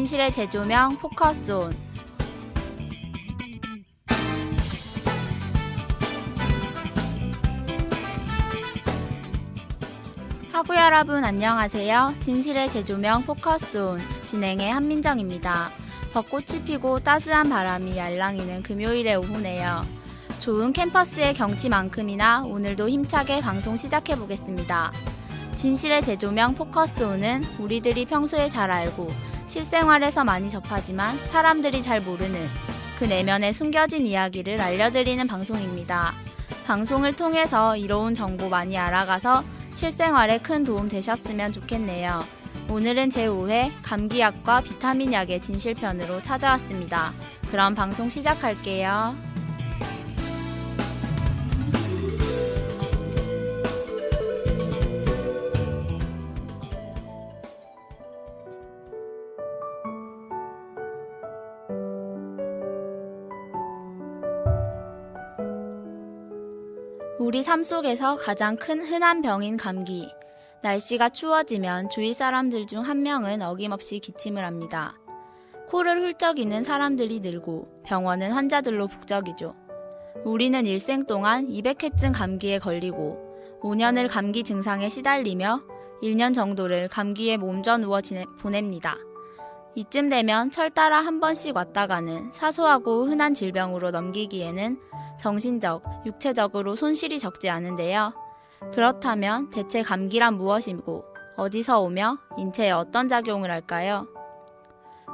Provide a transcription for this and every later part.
진실의 재조명 포커스온. 하구 여러분 안녕하세요. 진실의 재조명 포커스온 진행의 한민정입니다. 벚꽃이 피고 따스한 바람이 알랑이는 금요일의 오후네요. 좋은 캠퍼스의 경치만큼이나 오늘도 힘차게 방송 시작해보겠습니다. 진실의 재조명 포커스온은 우리들이 평소에 잘 알고 실생활에서 많이 접하지만 사람들이 잘 모르는 그 내면에 숨겨진 이야기를 알려드리는 방송입니다. 방송을 통해서 이로운 정보 많이 알아가서 실생활에 큰 도움 되셨으면 좋겠네요. 오늘은 제5회 감기약과 비타민약의 진실편으로 찾아왔습니다. 그럼 방송 시작할게요. 우리 삶 속에서 가장 큰 흔한 병인 감기. 날씨가 추워지면 주위 사람들 중 한 명은 어김없이 기침을 합니다. 코를 훌쩍이는 사람들이 늘고 병원은 환자들로 북적이죠. 우리는 일생 동안 200회쯤 감기에 걸리고 5년을 감기 증상에 시달리며 1년 정도를 감기에 몸져 누워 보냅니다. 이쯤 되면 철 따라 한 번씩 왔다 가는 사소하고 흔한 질병으로 넘기기에는 정신적, 육체적으로 손실이 적지 않은데요. 그렇다면 대체 감기란 무엇이고 어디서 오며 인체에 어떤 작용을 할까요?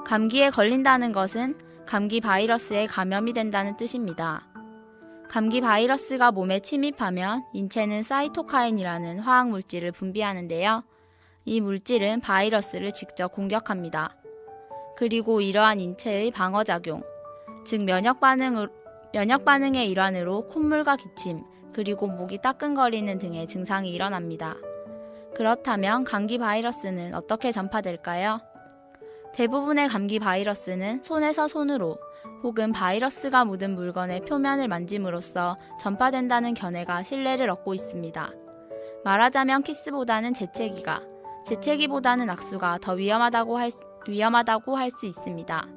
감기에 걸린다는 것은 감기 바이러스에 감염이 된다는 뜻입니다. 감기 바이러스가 몸에 침입하면 인체는 사이토카인이라는 화학물질을 분비하는데요. 이 물질은 바이러스를 직접 공격합니다. 그리고 이러한 인체의 방어작용, 즉 면역반응의 일환으로 콧물과 기침, 그리고 목이 따끔거리는 등의 증상이 일어납니다. 그렇다면 감기 바이러스는 어떻게 전파될까요? 대부분의 감기 바이러스는 손에서 손으로 혹은 바이러스가 묻은 물건의 표면을 만짐으로써 전파된다는 견해가 신뢰를 얻고 있습니다. 말하자면 키스보다는 재채기가, 재채기보다는 악수가 더 위험하다고 할 수 있습니다.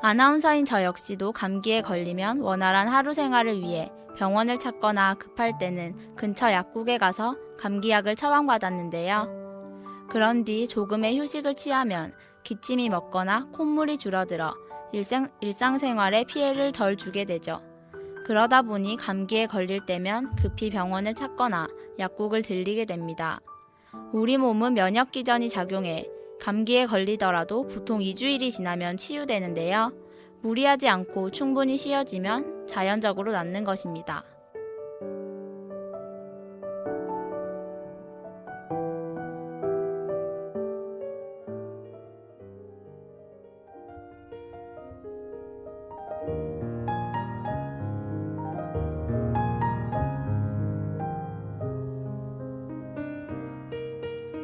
아나운서인 저 역시도 감기에 걸리면 원활한 하루 생활을 위해 병원을 찾거나 급할 때는 근처 약국에 가서 감기약을 처방받았는데요. 그런 뒤 조금의 휴식을 취하면 기침이 멎거나 콧물이 줄어들어 일상생활에 피해를 덜 주게 되죠. 그러다 보니 감기에 걸릴 때면 급히 병원을 찾거나 약국을 들리게 됩니다. 우리 몸은 면역기전이 작용해 감기에 걸리더라도 보통 2주일이 지나면 치유되는데요. 무리하지 않고 충분히 쉬어지면 자연적으로 낫는 것입니다.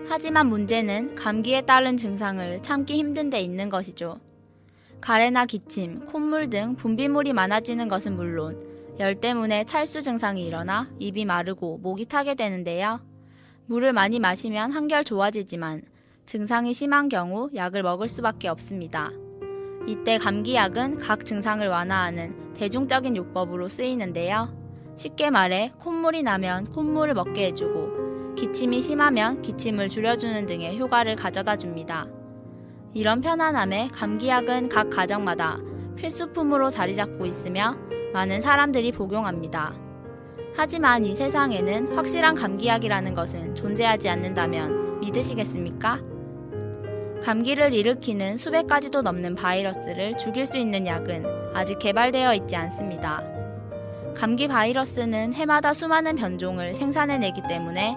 하지만 문제는 감기에 따른 증상을 참기 힘든 데 있는 것이죠. 가래나 기침, 콧물 등 분비물이 많아지는 것은 물론 열 때문에 탈수 증상이 일어나 입이 마르고 목이 타게 되는데요. 물을 많이 마시면 한결 좋아지지만 증상이 심한 경우 약을 먹을 수밖에 없습니다. 이때 감기약은 각 증상을 완화하는 대중적인 요법으로 쓰이는데요. 쉽게 말해 콧물이 나면 콧물을 먹게 해주고 기침이 심하면 기침을 줄여주는 등의 효과를 가져다 줍니다. 이런 편안함에 감기약은 각 가정마다 필수품으로 자리 잡고 있으며 많은 사람들이 복용합니다. 하지만 이 세상에는 확실한 감기약이라는 것은 존재하지 않는다면 믿으시겠습니까? 감기를 일으키는 수백 가지도 넘는 바이러스를 죽일 수 있는 약은 아직 개발되어 있지 않습니다. 감기 바이러스는 해마다 수많은 변종을 생산해내기 때문에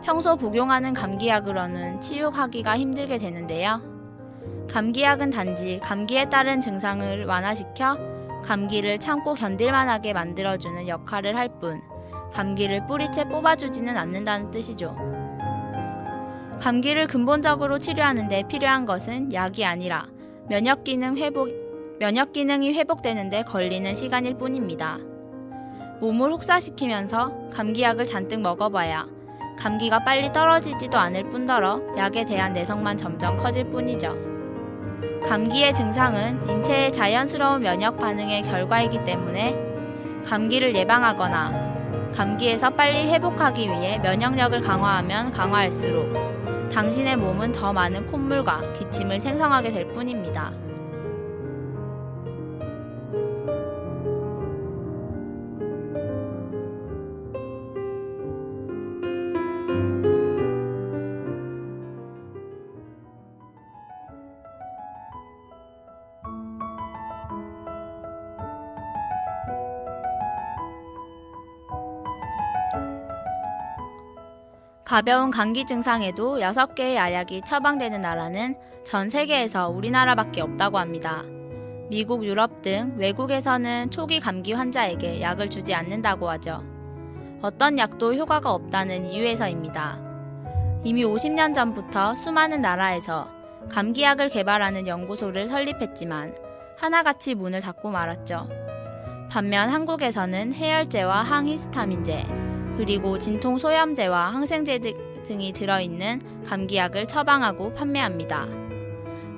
평소 복용하는 감기약으로는 치유하기가 힘들게 되는데요. 감기약은 단지 감기에 따른 증상을 완화시켜 감기를 참고 견딜만하게 만들어주는 역할을 할 뿐 감기를 뿌리채 뽑아주지는 않는다는 뜻이죠. 감기를 근본적으로 치료하는 데 필요한 것은 약이 아니라 면역기능이 회복되는 데 걸리는 시간일 뿐입니다. 몸을 혹사시키면서 감기약을 잔뜩 먹어봐야 감기가 빨리 떨어지지도 않을 뿐더러 약에 대한 내성만 점점 커질 뿐이죠. 감기의 증상은 인체의 자연스러운 면역 반응의 결과이기 때문에 감기를 예방하거나 감기에서 빨리 회복하기 위해 면역력을 강화하면 강화할수록 당신의 몸은 더 많은 콧물과 기침을 생성하게 될 뿐입니다. 가벼운 감기 증상에도 6개의 알약이 처방되는 나라는 전 세계에서 우리나라밖에 없다고 합니다. 미국, 유럽 등 외국에서는 초기 감기 환자에게 약을 주지 않는다고 하죠. 어떤 약도 효과가 없다는 이유에서입니다. 이미 50년 전부터 수많은 나라에서 감기약을 개발하는 연구소를 설립했지만 하나같이 문을 닫고 말았죠. 반면 한국에서는 해열제와 항히스타민제, 그리고 진통소염제와 항생제 등이 들어있는 감기약을 처방하고 판매합니다.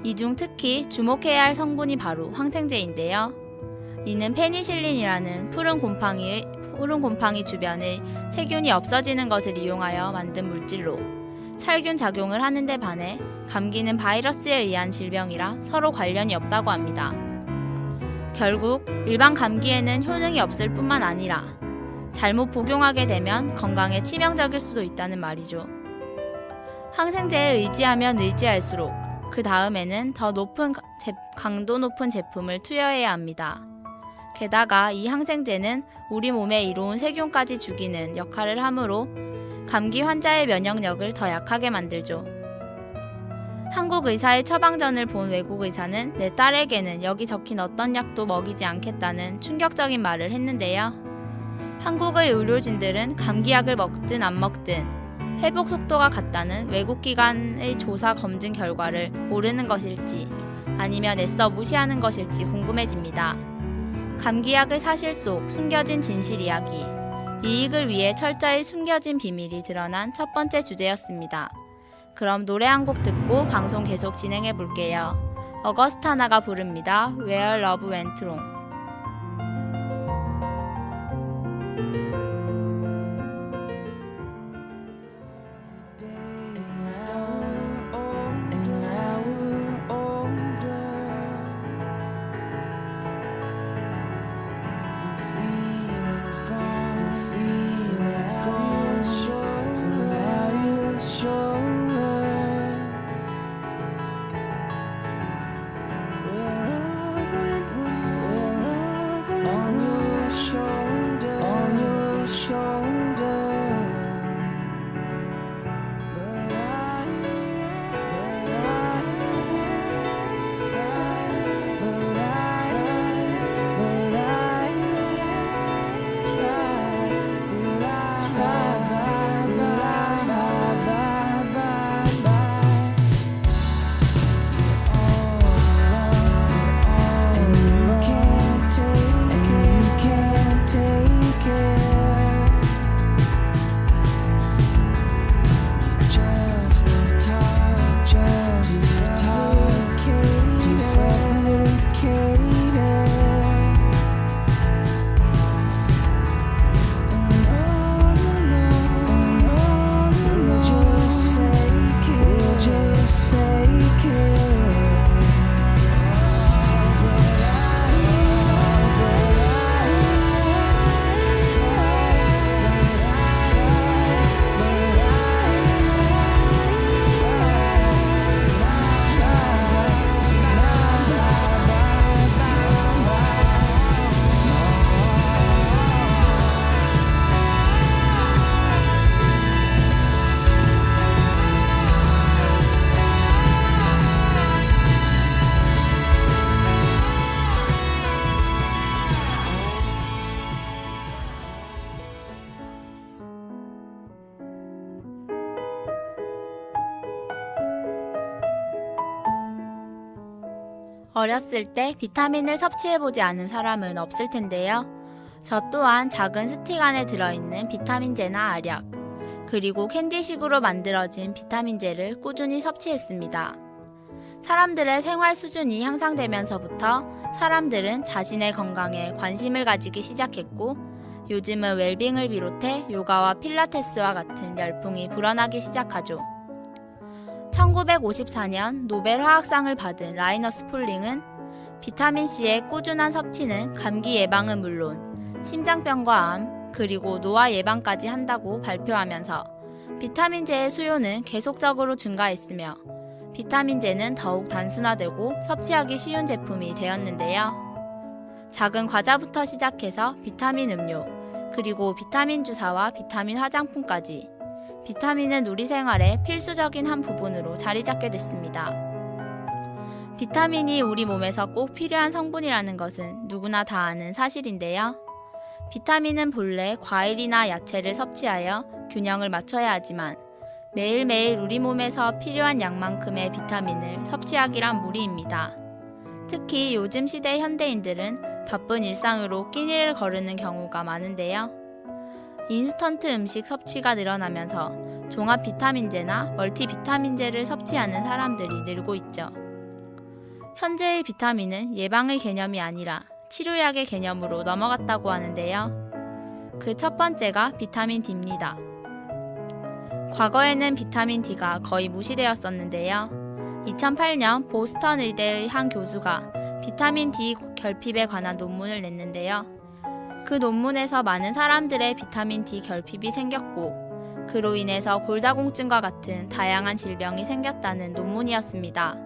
이 중 특히 주목해야 할 성분이 바로 항생제인데요. 이는 페니실린이라는 푸른 곰팡이 주변의 세균이 없어지는 것을 이용하여 만든 물질로 살균 작용을 하는 데 반해 감기는 바이러스에 의한 질병이라 서로 관련이 없다고 합니다. 결국 일반 감기에는 효능이 없을 뿐만 아니라 잘못 복용하게 되면 건강에 치명적일 수도 있다는 말이죠. 항생제에 의지하면 의지할수록 그 다음에는 더 강도 높은 제품을 투여해야 합니다. 게다가 이 항생제는 우리 몸에 이로운 세균까지 죽이는 역할을 하므로 감기 환자의 면역력을 더 약하게 만들죠. 한국 의사의 처방전을 본 외국 의사는 내 딸에게는 여기 적힌 어떤 약도 먹이지 않겠다는 충격적인 말을 했는데요. 한국의 의료진들은 감기약을 먹든 안 먹든 회복 속도가 같다는 외국 기관의 조사 검증 결과를 모르는 것일지 아니면 애써 무시하는 것일지 궁금해집니다. 감기약의 사실 속 숨겨진 진실 이야기, 이익을 위해 철저히 숨겨진 비밀이 드러난 첫 번째 주제였습니다. 그럼 노래 한 곡 듣고 방송 계속 진행해 볼게요. 어거스타나가 부릅니다. Where Love Went Wrong. 어렸을 때 비타민을 섭취해보지 않은 사람은 없을 텐데요. 저 또한 작은 스틱 안에 들어있는 비타민제나 알약, 그리고 캔디식으로 만들어진 비타민제를 꾸준히 섭취했습니다. 사람들의 생활 수준이 향상되면서부터 사람들은 자신의 건강에 관심을 가지기 시작했고, 요즘은 웰빙을 비롯해 요가와 필라테스와 같은 열풍이 불어나기 시작하죠. 1954년 노벨 화학상을 받은 라이너스 폴링은 비타민C의 꾸준한 섭취는 감기 예방은 물론 심장병과 암, 그리고 노화 예방까지 한다고 발표하면서 비타민제의 수요는 계속적으로 증가했으며 비타민제는 더욱 단순화되고 섭취하기 쉬운 제품이 되었는데요. 작은 과자부터 시작해서 비타민 음료, 그리고 비타민 주사와 비타민 화장품까지 비타민은 우리 생활의 필수적인 한 부분으로 자리 잡게 됐습니다. 비타민이 우리 몸에서 꼭 필요한 성분이라는 것은 누구나 다 아는 사실인데요. 비타민은 본래 과일이나 야채를 섭취하여 균형을 맞춰야 하지만 매일매일 우리 몸에서 필요한 양만큼의 비타민을 섭취하기란 무리입니다. 특히 요즘 시대 현대인들은 바쁜 일상으로 끼니를 거르는 경우가 많은데요. 인스턴트 음식 섭취가 늘어나면서 종합 비타민제나 멀티비타민제를 섭취하는 사람들이 늘고 있죠. 현재의 비타민은 예방의 개념이 아니라 치료약의 개념으로 넘어갔다고 하는데요. 그 첫 번째가 비타민 D입니다. 과거에는 비타민 D가 거의 무시되었었는데요. 2008년 보스턴 의대의 한 교수가 비타민 D 결핍에 관한 논문을 냈는데요. 그 논문에서 많은 사람들의 비타민 D 결핍이 생겼고, 그로 인해서 골다공증과 같은 다양한 질병이 생겼다는 논문이었습니다.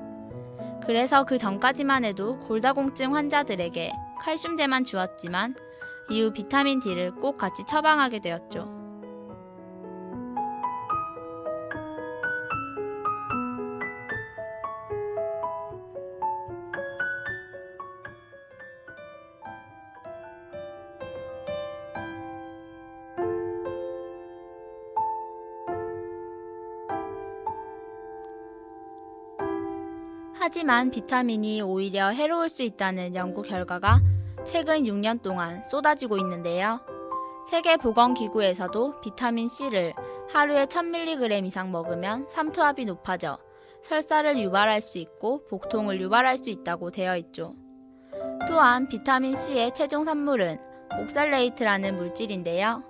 그래서 그 전까지만 해도 골다공증 환자들에게 칼슘제만 주었지만 이후 비타민 D를 꼭 같이 처방하게 되었죠. 하지만 비타민이 오히려 해로울 수 있다는 연구 결과가 최근 6년 동안 쏟아지고 있는데요. 세계보건기구에서도 비타민C를 하루에 1000mg 이상 먹으면 삼투압이 높아져 설사를 유발할 수 있고 복통을 유발할 수 있다고 되어 있죠. 또한 비타민C의 최종 산물은 옥살레이트라는 물질인데요.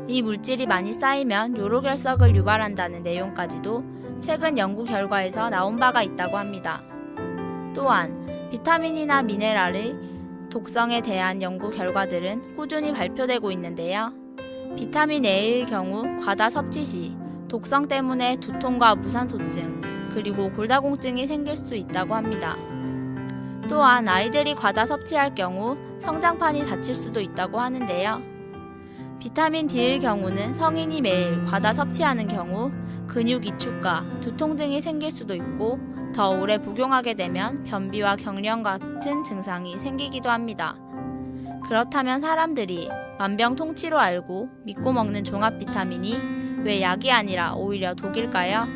이 물질이 많이 쌓이면 요로결석을 유발한다는 내용까지도 최근 연구 결과에서 나온 바가 있다고 합니다. 또한 비타민이나 미네랄의 독성에 대한 연구 결과들은 꾸준히 발표되고 있는데요. 비타민 A의 경우 과다 섭취 시 독성 때문에 두통과 무산소증, 그리고 골다공증이 생길 수 있다고 합니다. 또한 아이들이 과다 섭취할 경우 성장판이 다칠 수도 있다고 하는데요. 비타민 D의 경우는 성인이 매일 과다 섭취하는 경우 근육 이축과 두통 등이 생길 수도 있고, 더 오래 복용하게 되면 변비와 경련 같은 증상이 생기기도 합니다. 그렇다면 사람들이 만병통치로 알고 믿고 먹는 종합 비타민이 왜 약이 아니라 오히려 독일까요?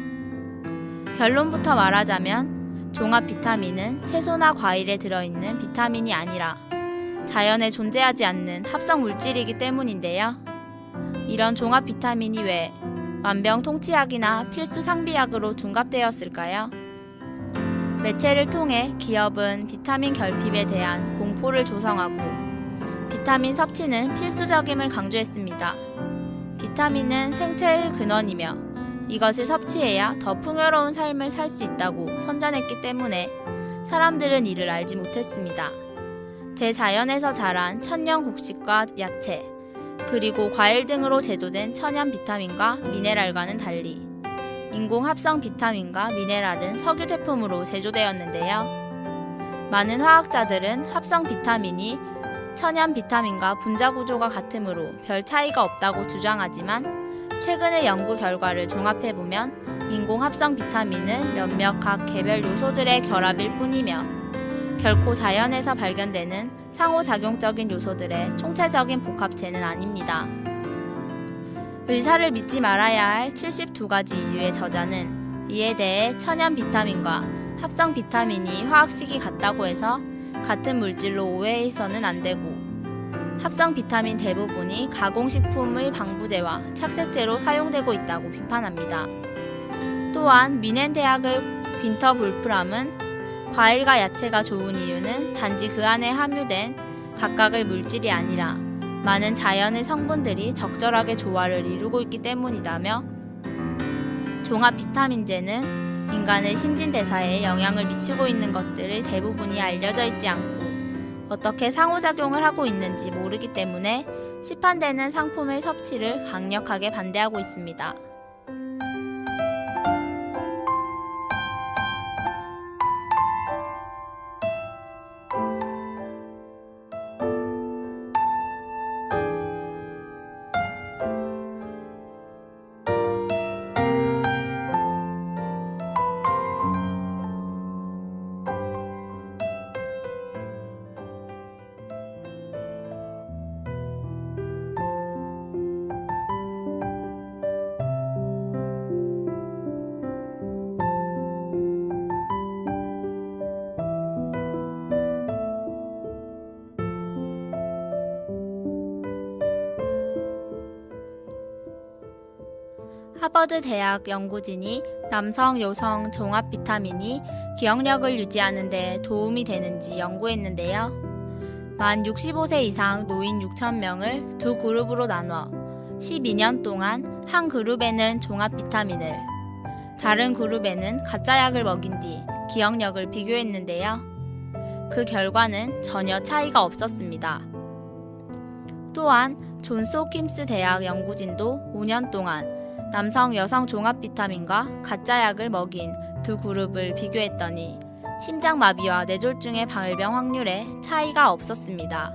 결론부터 말하자면 종합 비타민은 채소나 과일에 들어있는 비타민이 아니라 자연에 존재하지 않는 합성 물질이기 때문인데요. 이런 종합 비타민이 왜 만병통치약이나 필수 상비약으로 둔갑되었을까요? 매체를 통해 기업은 비타민 결핍에 대한 공포를 조성하고 비타민 섭취는 필수적임을 강조했습니다. 비타민은 생체의 근원이며 이것을 섭취해야 더 풍요로운 삶을 살 수 있다고 선전했기 때문에 사람들은 이를 알지 못했습니다. 대자연에서 자란 천연 곡식과 야채, 그리고 과일 등으로 제조된 천연 비타민과 미네랄과는 달리 인공 합성 비타민과 미네랄은 석유 제품으로 제조되었는데요. 많은 화학자들은 합성 비타민이 천연 비타민과 분자 구조가 같으므로 별 차이가 없다고 주장하지만 최근의 연구 결과를 종합해보면 인공 합성 비타민은 몇몇 각 개별 요소들의 결합일 뿐이며 결코 자연에서 발견되는 상호작용적인 요소들의 총체적인 복합체는 아닙니다. 의사를 믿지 말아야 할 72가지 이유의 저자는 이에 대해 천연 비타민과 합성 비타민이 화학식이 같다고 해서 같은 물질로 오해해서는 안 되고, 합성 비타민 대부분이 가공식품의 방부제와 착색제로 사용되고 있다고 비판합니다. 또한 뮌헨 대학의 귄터 볼프람은 과일과 야채가 좋은 이유는 단지 그 안에 함유된 각각의 물질이 아니라 많은 자연의 성분들이 적절하게 조화를 이루고 있기 때문이다며, 종합 비타민제는 인간의 신진대사에 영향을 미치고 있는 것들의 대부분이 알려져 있지 않고 어떻게 상호작용을 하고 있는지 모르기 때문에 시판되는 상품의 섭취를 강력하게 반대하고 있습니다. 하버드 대학 연구진이 남성, 여성 종합 비타민이 기억력을 유지하는 데 도움이 되는지 연구했는데요. 만 65세 이상 노인 6,000명을 두 그룹으로 나눠 12년 동안 한 그룹에는 종합 비타민을, 다른 그룹에는 가짜 약을 먹인 뒤 기억력을 비교했는데요. 그 결과는 전혀 차이가 없었습니다. 또한 존스 홉킨스 대학 연구진도 5년 동안 남성, 여성 종합 비타민과 가짜 약을 먹인 두 그룹을 비교했더니 심장마비와 뇌졸중의 발병 확률에 차이가 없었습니다.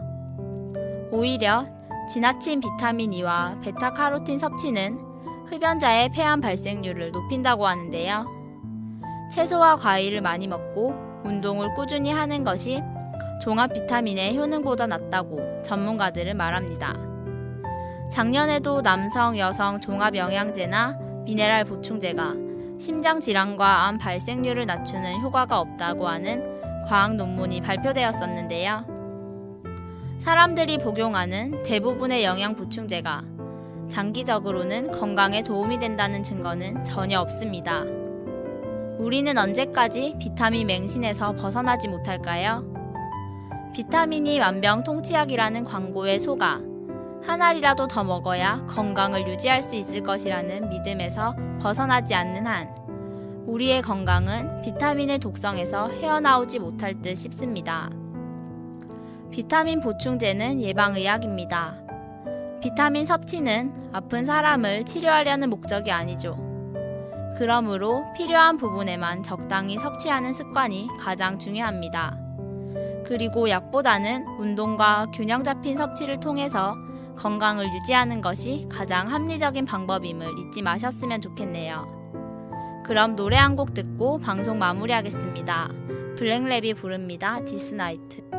오히려 지나친 비타민 E와 베타카로틴 섭취는 흡연자의 폐암 발생률을 높인다고 하는데요. 채소와 과일을 많이 먹고 운동을 꾸준히 하는 것이 종합 비타민의 효능보다 낫다고 전문가들은 말합니다. 작년에도 남성, 여성 종합 영양제나 미네랄 보충제가 심장질환과 암 발생률을 낮추는 효과가 없다고 하는 과학 논문이 발표되었었는데요. 사람들이 복용하는 대부분의 영양 보충제가 장기적으로는 건강에 도움이 된다는 증거는 전혀 없습니다. 우리는 언제까지 비타민 맹신에서 벗어나지 못할까요? 비타민이 만병통치약이라는 광고에 속아 한 알이라도 더 먹어야 건강을 유지할 수 있을 것이라는 믿음에서 벗어나지 않는 한 우리의 건강은 비타민의 독성에서 헤어나오지 못할 듯 싶습니다. 비타민 보충제는 예방의학입니다. 비타민 섭취는 아픈 사람을 치료하려는 목적이 아니죠. 그러므로 필요한 부분에만 적당히 섭취하는 습관이 가장 중요합니다. 그리고 약보다는 운동과 균형 잡힌 섭취를 통해서 건강을 유지하는 것이 가장 합리적인 방법임을 잊지 마셨으면 좋겠네요. 그럼 노래 한 곡 듣고 방송 마무리하겠습니다. 블랙랩이 부릅니다. This Night.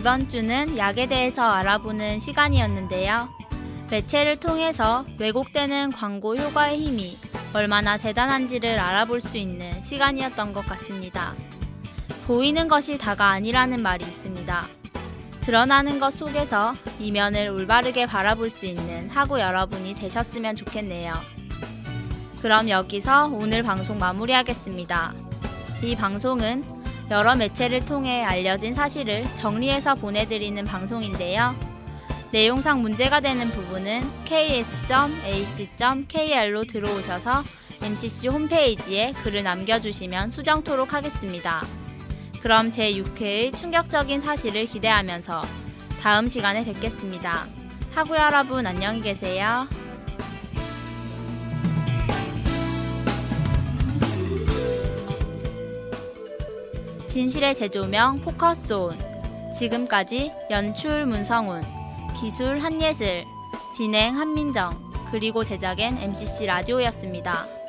이번 주는 약에 대해서 알아보는 시간이었는데요. 매체를 통해서 왜곡되는 광고 효과의 힘이 얼마나 대단한지를 알아볼 수 있는 시간이었던 것 같습니다. 보이는 것이 다가 아니라는 말이 있습니다. 드러나는 것 속에서 이면을 올바르게 바라볼 수 있는 하고 여러분이 되셨으면 좋겠네요. 그럼 여기서 오늘 방송 마무리하겠습니다. 이 방송은 여러 매체를 통해 알려진 사실을 정리해서 보내드리는 방송인데요. 내용상 문제가 되는 부분은 ks.ac.kr로 들어오셔서 MCC 홈페이지에 글을 남겨주시면 수정토록 하겠습니다. 그럼 제6회의 충격적인 사실을 기대하면서 다음 시간에 뵙겠습니다. 하고 여러분 안녕히 계세요. 진실의 재조명 포커스온. 지금까지 연출 문성훈, 기술 한예슬, 진행 한민정, 그리고 제작엔 MCC 라디오였습니다.